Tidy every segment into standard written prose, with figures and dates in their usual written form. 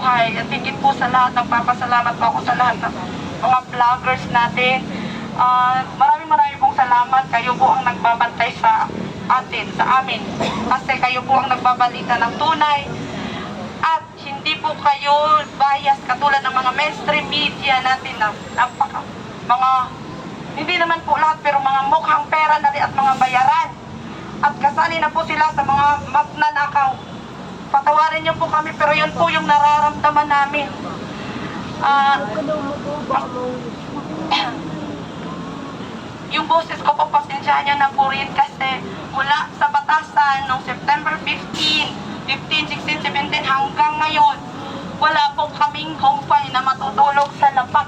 buhay. At higit po sa lahat, nagpapasalamat po ako sa lahat ng mga vloggers natin. Maraming pong salamat. Kayo po ang nagbabantay sa atin, sa amin. Kasi kayo po ang nagbabalita ng tunay. At hindi po kayo bias katulad ng mga mainstream media natin na hindi naman po lahat, pero mga mukhang pera na rin at mga bayaran. At kasali na po sila sa mga magnanakaw. Patawarin niyo po kami, pero yun po yung nararamdaman namin. Yung boses ko po, pasensyahan niyo na po rin kasi mula sa batasan noong September 15, 16, 17 hanggang ngayon, wala po kaming kumpay na matutulog sa lapak.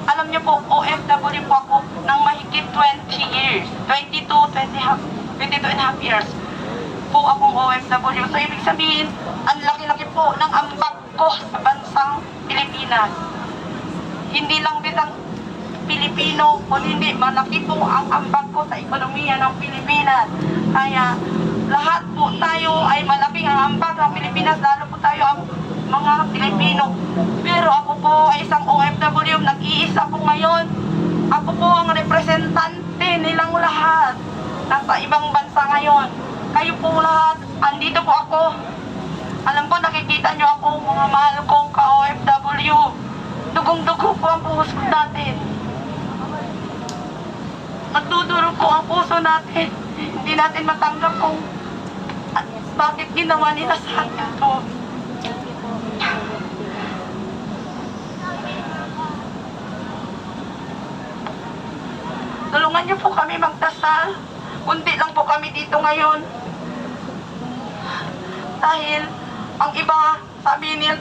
Alam niyo po, OFW po ako ng mahigit 20 years. 22 and a half years po akong OFW. So, ibig sabihin, ang laki-laki po ng ambag ko sa bansang Pilipinas. Hindi lang bitang Pilipino, kundi malaki po ang ambag ko sa ekonomiya ng Pilipinas. Kaya, lahat po tayo ay malaking ang ambag ng Pilipinas, lalo po tayo ang mga Pilipino. Pero ako po ay isang OFW, nag-iisa po ngayon. Ako po ang representante nilang lahat. Nasa ibang bansa ngayon. Kayo po lahat, andito po ako. Alam ko, nakikita nyo ako, mga mahal kong ka-OFW. Dugong-dugo po ang puso natin. Nagduduro po ang puso natin. Hindi natin matanggap kung bakit ginawa nila sa atin to. Tulungan niyo po kami magdasal. Kunti lang po kami dito ngayon. Dahil ang iba, sabi nila,